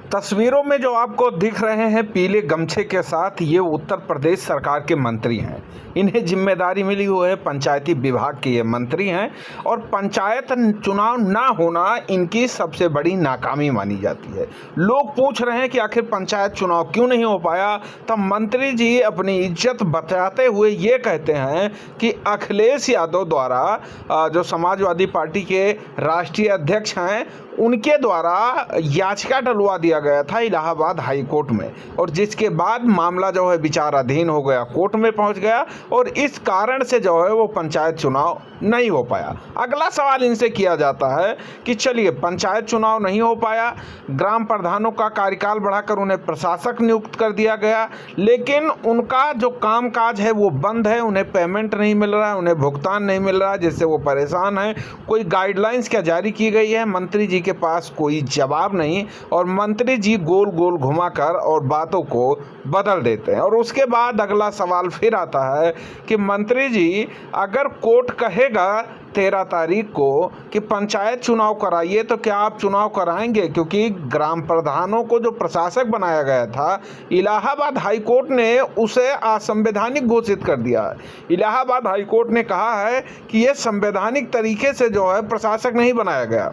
तस्वीरों में जो आपको दिख रहे हैं पीले गमछे के साथ, ये उत्तर प्रदेश सरकार के मंत्री हैं। इन्हें जिम्मेदारी मिली हुई है, पंचायती विभाग के ये मंत्री हैं और पंचायत चुनाव ना होना इनकी सबसे बड़ी नाकामी मानी जाती है। लोग पूछ रहे हैं कि आखिर पंचायत चुनाव क्यों नहीं हो पाया, तब मंत्री जी अपनी इज्जत बचाते हुए ये कहते हैं कि अखिलेश यादव द्वारा, जो समाजवादी पार्टी के राष्ट्रीय अध्यक्ष हैं, उनके द्वारा याचिका डलवा दिया गया था इलाहाबाद हाई कोर्ट में, और जिसके बाद मामला जो है विचाराधीन हो गया, कोर्ट में पहुंच गया और इस कारण से जो है वो पंचायत चुनाव नहीं हो पाया। अगला सवाल इनसे किया जाता है कि चलिए पंचायत चुनाव नहीं हो पाया, ग्राम प्रधानों का कार्यकाल बढ़ाकर उन्हें प्रशासक नियुक्त कर दिया गया, लेकिन उनका जो कामकाज है वो बंद है, उन्हें पेमेंट नहीं मिल रहा है, उन्हें भुगतान नहीं मिल रहा है, जिससे वो परेशान हैं। कोई गाइडलाइंस क्या जारी की गई है, मंत्री जी के पास कोई जवाब नहीं, और मंत्री जी गोल गोल घुमाकर और बातों को बदल देते हैं। और उसके बाद अगला सवाल फिर आता है कि मंत्री जी अगर कोर्ट कहेगा 13 तारीख को कि पंचायत चुनाव कराइए, तो क्या आप चुनाव कराएंगे? क्योंकि ग्राम प्रधानों को जो प्रशासक बनाया गया था, इलाहाबाद हाई कोर्ट ने उसे असंवैधानिक घोषित कर दिया है। इलाहाबाद हाई कोर्ट ने कहा है कि यह संवैधानिक तरीके से जो है प्रशासक नहीं बनाया गया।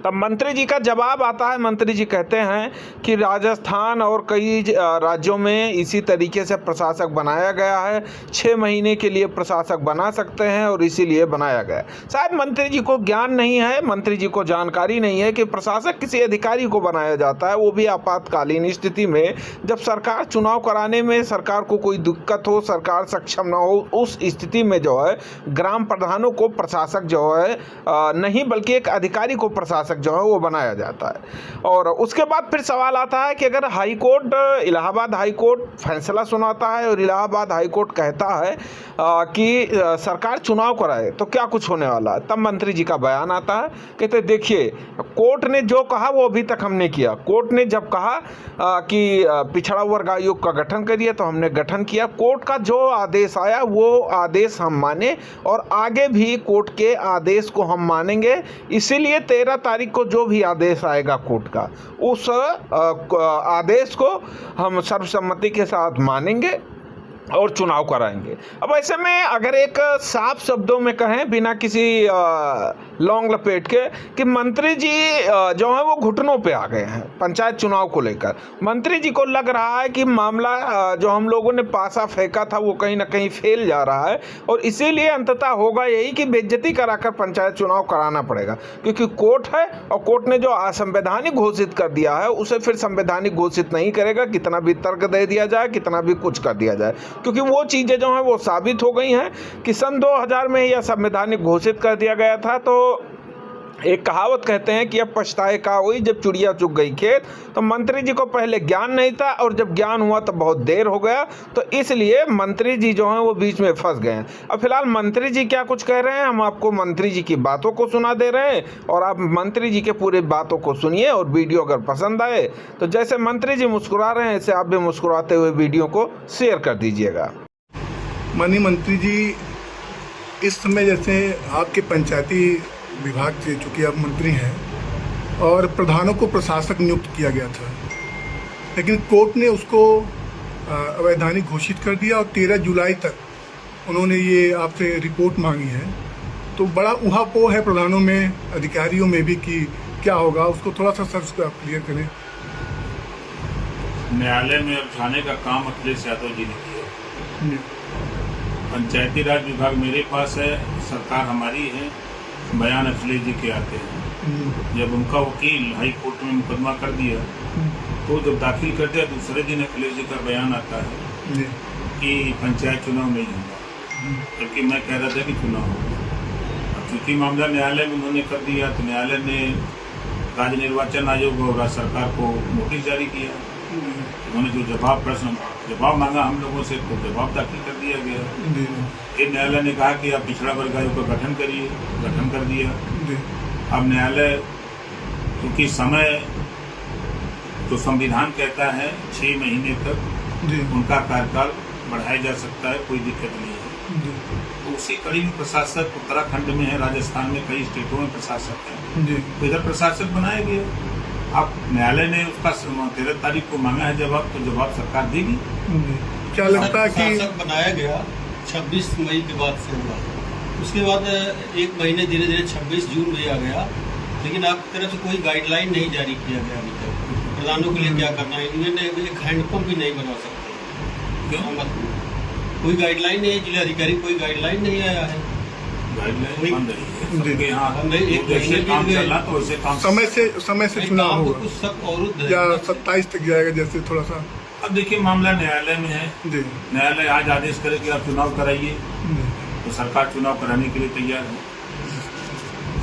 तब मंत्री जी का जवाब आता है, मंत्री जी कहते हैं कि राजस्थान और कई राज्यों में इसी तरीके से प्रशासक बनाया गया है, 6 महीने के लिए प्रशासक बना सकते हैं और इसीलिए बनाया गया। शायद मंत्री जी को ज्ञान नहीं है, मंत्री जी को जानकारी नहीं है कि प्रशासक किसी अधिकारी को बनाया जाता है, वो भी आपातकालीन स्थिति में, जब सरकार चुनाव कराने में सरकार को कोई दिक्कत हो, सरकार सक्षम न हो, उस स्थिति में जो है ग्राम प्रधानों को प्रशासक जो है नहीं बल्कि एक अधिकारी को प्रशासक जो है वो बनाया जाता है। और उसके बाद फिर सवाल आता है कि अगर high court, Allahabad high court फैसला सुनाता है और इलाहाबाद हाई कोर्ट कहता है कि सरकार चुनाव कराए, तो क्या कुछ होने वाला है? तब मंत्री जी का बयान आता है, कहते देखिए कोर्ट ने जो कहा वो अभी तक हमने किया। कोर्ट ने जब कहा कि पिछड़ा वर्ग आयोग का गठन करिए तो हमने गठन किया। कोर्ट का जो आदेश आया वो आदेश हम माने और आगे भी कोर्ट के आदेश को हम मानेंगे। इसीलिए 13 तारीख को जो भी आदेश आएगा कोर्ट का, उस आदेश को हम सर्वसम्मति के साथ मानेंगे और चुनाव कराएंगे। अब ऐसे में अगर एक साफ शब्दों में कहें बिना किसी लौंग लपेट के कि मंत्री जी जो है वो घुटनों पे आ गए हैं पंचायत चुनाव को लेकर। मंत्री जी को लग रहा है कि मामला जो हम लोगों ने पासा फेंका था वो कहीं ना कहीं फेल जा रहा है और इसीलिए अंततः होगा यही कि बेइज्जती कराकर पंचायत चुनाव कराना पड़ेगा, क्योंकि कोर्ट है और कोर्ट ने जो असंवैधानिक घोषित कर दिया है उसे फिर संवैधानिक घोषित नहीं करेगा, कितना भी तर्क दे दिया जाए, कितना भी कुछ कर दिया जाए, क्योंकि वो चीज़ें जो हैं वो साबित हो गई हैं कि सन 2000 में यह संवैधानिक घोषित कर दिया गया था। तो एक कहावत कहते हैं कि अब पछताए का हुई जब चिड़िया चुग गई खेत। तो मंत्री जी को पहले ज्ञान नहीं था और जब ज्ञान हुआ तो बहुत देर हो गया, तो इसलिए मंत्री जी जो हैं वो बीच में फंस गए हैं। अब फिलहाल मंत्री जी क्या कुछ कह रहे हैं, हम आपको मंत्री जी की बातों को सुना दे रहे हैं और आप मंत्री जी के पूरे बातों को सुनिए। और वीडियो अगर पसंद आए तो जैसे मंत्री जी मुस्कुरा रहे हैं ऐसे आप भी मुस्कुराते हुए वीडियो को शेयर कर दीजिएगा। माननीय मंत्री जी, इस समय जैसे आपके पंचायती विभाग से चूँकि आप मंत्री हैं और प्रधानों को प्रशासक नियुक्त किया गया था, लेकिन कोर्ट ने उसको अवैधानिक घोषित कर दिया और 13 जुलाई तक उन्होंने ये आपसे रिपोर्ट मांगी है। तो बड़ा ऊहापोह है प्रधानों में, अधिकारियों में भी कि क्या होगा, उसको थोड़ा सा सर आप क्लियर करें। न्यायालय में उठाने का काम अखिलेश यादव जी ने किया। पंचायती राज विभाग मेरे पास है, सरकार हमारी है, बयान अखिलेश जी के आते हैं। जब उनका वकील हाई कोर्ट में मुकदमा कर दिया तो जब दाखिल कर दिया दूसरे दिन अखिलेश जी का बयान आता है कि पंचायत चुनाव नहीं होगा, जबकि मैं कह रहा था कि चुनाव होगा। अब चूँकि मामला न्यायालय में उन्होंने कर दिया तो न्यायालय ने राज्य निर्वाचन आयोग और सरकार को नोटिस जारी किया। उन्होंने जो जवाब मांगा हम लोगों से तो जवाब दाखिल कर दिया गया। फिर न्यायालय ने कहा कि आप पिछड़ा वर्ग आयोग का गठन करिए, गठन कर दिया। अब न्यायालय क्योंकि समय तो संविधान कहता है 6 महीने तक उनका कार्यकाल बढ़ाया जा सकता है, कोई दिक्कत नहीं है। तो उसी कड़ी में प्रशासक उत्तराखंड में है, राजस्थान में कई स्टेटों में प्रशासक हैं, तो इधर प्रशासक बनाया गया। अब न्यायालय ने उसका 13 तारीख को मांगा है जवाब, तो जवाब सरकार देगी। क्या लगता है कि शासक बनाया गया 26 मई के बाद से हुआ, उसके बाद एक महीने धीरे धीरे 26 जून में आ गया, लेकिन आपकी तरफ से कोई गाइडलाइन नहीं जारी किया गया अभी तक प्रधानों के लिए क्या करना है। इन्होंने एक हैंडपम्प भी नहीं बना सकते, क्यों? कोई गाइडलाइन नहीं है, जिलाधिकारी कोई गाइडलाइन नहीं आया है। गाइडलाइन बन रही है सबके यहाँ, एक जैसे महीने काम बीत चल गए। रहा तो वैसे काम। समय से चुनाव काम तो होगा कुछ सब और या 27 तक जाएगा, जैसे थोड़ा सा। अब देखिए मामला न्यायालय में है, जी न्यायालय आज आदेश करे कि आप चुनाव कराइए, जी। तो सरकार चुनाव कराने के लिए तैयार है।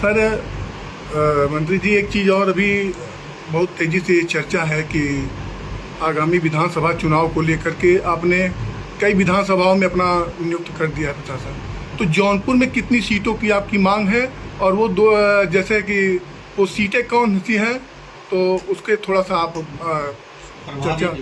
सर मंत्री जी, एक चीज़ और अभी बहुत तेजी से चर्चा है कि आगामी विधानसभा चुनाव को लेकर के आपने कई विधानसभाओं में अपना नियुक्त कर दिया है प्रशासन, तो जौनपुर में कितनी सीटों की आपकी मांग है, और वो दो जैसे कि वो सीटें कौन सी हैं, तो उसके थोड़ा सा आप चर्चा।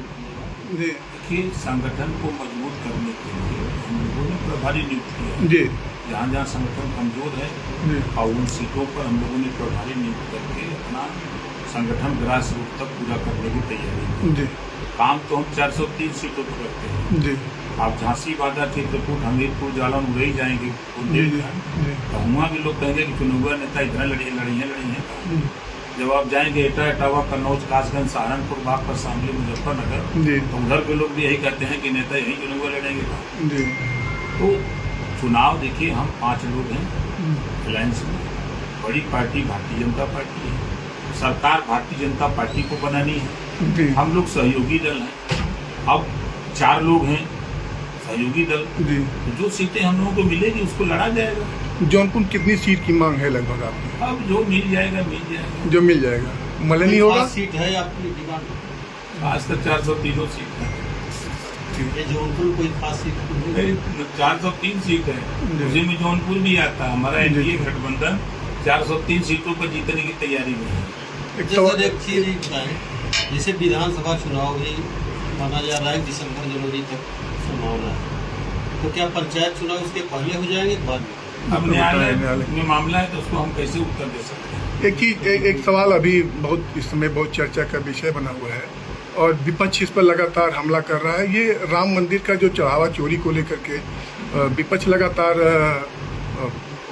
जी देखिए संगठन को मजबूत करने के लिए हम लोगों ने प्रभारी नियुक्त किया है। जी जहाँ जहाँ संगठन कमजोर है जी और उन सीटों पर हम लोगों ने प्रभारी नियुक्त करके अपना संगठन ग्रास रूट तक पूरा करने की तैयारी की। जी काम तो हम 403 सीटों पर करते हैं। जी आप झांसी, बांदा, चित्रकूट, हमीरपुर, जालौन उड़े ही जाएंगे जी बुंदेलखंड, तो वहाँ भी लोग कहेंगे कि चुनाव नेता इतना लड़ी है। जब आप जाएंगे एटा, इटावा, कन्नौज, कासगंज, सहारनपुर, बागपत, शामली, मुजफ्फरनगर, जी तो उधर के लोग भी यही कहते हैं कि नेता यही चुनाव लड़ेंगे। जी तो चुनाव देखिए हम 5 लोग हैं अलायंस में, बड़ी पार्टी भारतीय जनता पार्टी है, सरकार भारतीय जनता पार्टी को बनानी है, जी हम लोग सहयोगी दल हैं। अब 4 लोग हैं सहयोगी दल, जी। तो जो सीटें हम लोगों को मिलेगी उसको लड़ा जाएगा। जौनपुर कितनी सीट की मांग है लगभग आपकी? अब जो मिल जाएगा मिल जाएगा। जो मिल जाएगा, मलनी होगा। सीट है आपकी डिमांड? आज तक 403 सीट है, ये जौनपुर कोई खास सीट नहीं? 403 सीट है, उसी में जौनपुर भी आता है। हमारा एनडीए गठबंधन 403 सीटों पर जीतने की तैयारी में है। जैसे एक चीज ही बताएं, जैसे विधानसभा चुनाव भी माना जा रहा है दिसंबर जनवरी तक संभावना है, तो क्या पंचायत चुनाव उसके पहले हो जाएंगे बाद में? अब न्यायालय में मामला है तो उसको हम कैसे उत्तर दे सकते हैं। एक सवाल अभी बहुत इस समय बहुत चर्चा का विषय बना हुआ है और विपक्ष इस पर लगातार हमला कर रहा है। ये राम मंदिर का जो चढ़ावा चोरी को लेकर के विपक्ष लगातार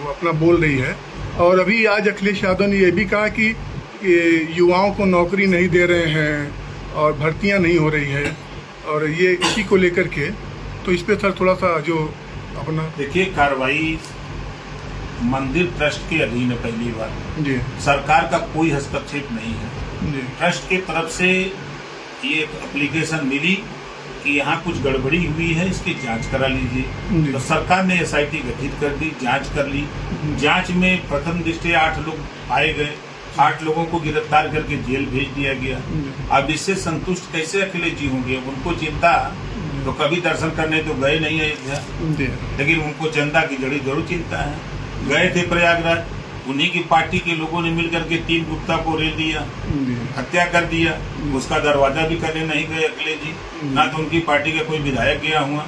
अपना बोल रही है, और अभी आज अखिलेश यादव ने यह भी कहा कि युवाओं को नौकरी नहीं दे रहे हैं और भर्तियां नहीं हो रही है, और ये इसी को लेकर के, तो इस पे सर थोड़ा सा जो अपना। देखिए कार्रवाई मंदिर ट्रस्ट के अधीन है। पहली बार जी सरकार का कोई हस्तक्षेप नहीं है। जी ट्रस्ट की तरफ से ये एप्लीकेशन मिली कि यहाँ कुछ गड़बड़ी हुई है, इसकी जांच करा लीजिए। जी। तो सरकार ने एसआईटी गठित कर दी, जांच कर ली। जांच में प्रथम दृष्टया 8 लोग पाए गए, 8 लोगों को गिरफ्तार करके जेल भेज दिया गया। अब इससे संतुष्ट कैसे अखिलेश जी होंगे? उनको चिंता, तो कभी दर्शन करने तो गए नहीं अयोध्या, लेकिन उनको चंदा की जड़ी जरूर चिंता है। गए थे प्रयागराज, उन्हीं की पार्टी के लोगों ने मिलकर के 3 गुप्ता को रेल दिया, हत्या कर दिया। उसका दरवाजा भी करने नहीं गए अखिलेश जी, ना तो उनकी पार्टी का कोई विधायक गया हुआ।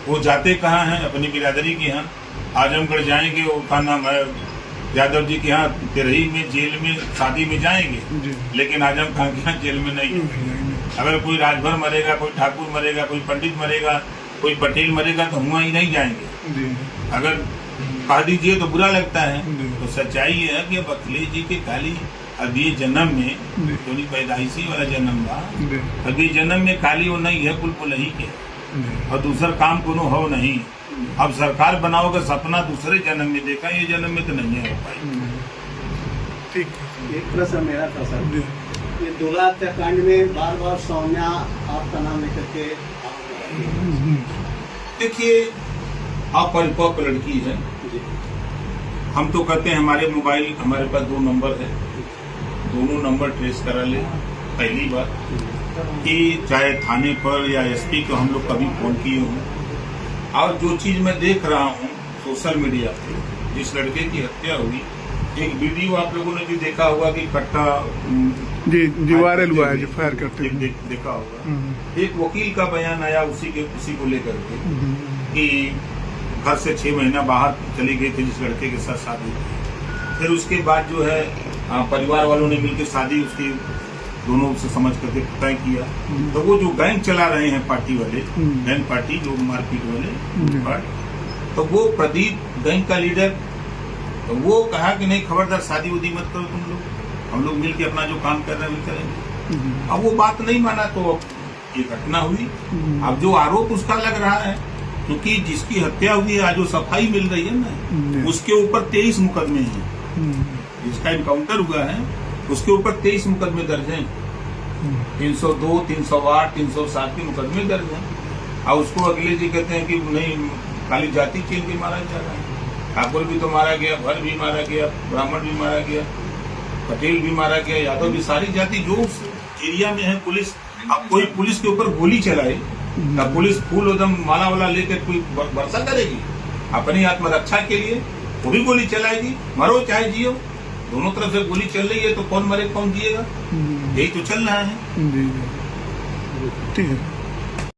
वो जाते कहाँ हैं? अपनी बिरादरी के यहाँ। आजमगढ़ जाएंगे, वो का नाम है यादव जी के यहाँ तिरही में जेल में शादी में जाएंगे, लेकिन आजम खान के यहाँ जेल में नहीं। अगर कोई राजभर मरेगा, कोई ठाकुर मरेगा, कोई पंडित मरेगा, कोई पटेल मरेगा, तो हुआ ही नहीं जाएंगे। अगर कह दीजिए तो बुरा लगता है। तो सच्चाई ये है कि अब अखिलेश जी के खाली अब ये जन्म में, जो पैदाइशी वाला जन्म था, अब ये जन्म में खाली वो नहीं है, कुल ही के, और दूसरा काम कोनो हो नहीं। अब सरकार बनाओगे सपना दूसरे जन्म में देखा, ये जन्म में तो नहीं हो पाई। ठीक। एक प्रश्न मेरा था सर, ये दुल्हा हत्याकांड में बार बार सौम्या आपका नाम लेकर के, देखिए अपरिपक्व लड़की है। हम तो कहते हैं हमारे मोबाइल, हमारे पास 2 नंबर है, दोनों नंबर ट्रेस करा ले। पहली बात कि चाहे थाने पर या एसपी को हम लोग कभी फोन किए हों, और जो चीज मैं देख रहा हूँ सोशल मीडिया पे, जिस लड़के की हत्या हुई, एक वीडियो आप लोगों ने भी देखा होगा कि कट्टा जी वायरल हुआ है, जो फायर करते देखा होगा। एक वकील का बयान आया उसी को लेकर के कि घर से 6 महीना बाहर चली गई थी जिस लड़के के साथ शादी। फिर उसके बाद जो है परिवार वालों ने मिलकर शादी उसकी दोनों से समझ करके तय किया। तो वो जो गैंग चला रहे हैं पार्टी वाले, गैंग पार्टी जो मारपीट वाले, तो वो प्रदीप गैंग का लीडर, तो वो कहा कि नहीं खबरदार शादी उदी मत करो तुम लोग, हम लोग मिलके अपना जो काम कर रहे हैं वो करेंगे। अब वो बात नहीं माना तो ये घटना हुई। अब जो आरोप उसका लग रहा है, क्योंकि जिसकी हत्या हुई है आज वो सफाई मिल रही है ना, उसके ऊपर 23 मुकदमे हैं। जिसका इनकाउंटर हुआ है उसके ऊपर 23 मुकदमे दर्ज हैं, 302, 308, 307 के मुकदमे दर्ज हैं। और उसको अखिलेश जी कहते हैं कि नहीं खाली जाति चीन के मारा जा रहा है, ठाकुर भी तो मारा गया, भर भी मारा गया, ब्राह्मण भी मारा गया, पटेल भी मारा गया, यादव भी, सारी जाति जो उस एरिया में है। पुलिस, अब कोई पुलिस के ऊपर गोली चलाए तब पुलिस फूल एकदम माला वाला लेकर कोई वर्षा करेगी? अपनी आत्मरक्षा के लिए वो भी गोली चलाएगी। मरो चाहे जियो, दोनों तरफ से गोली चल रही है तो कौन मरे कौन जिएगा, यही तो चल रहा है। ठीक है।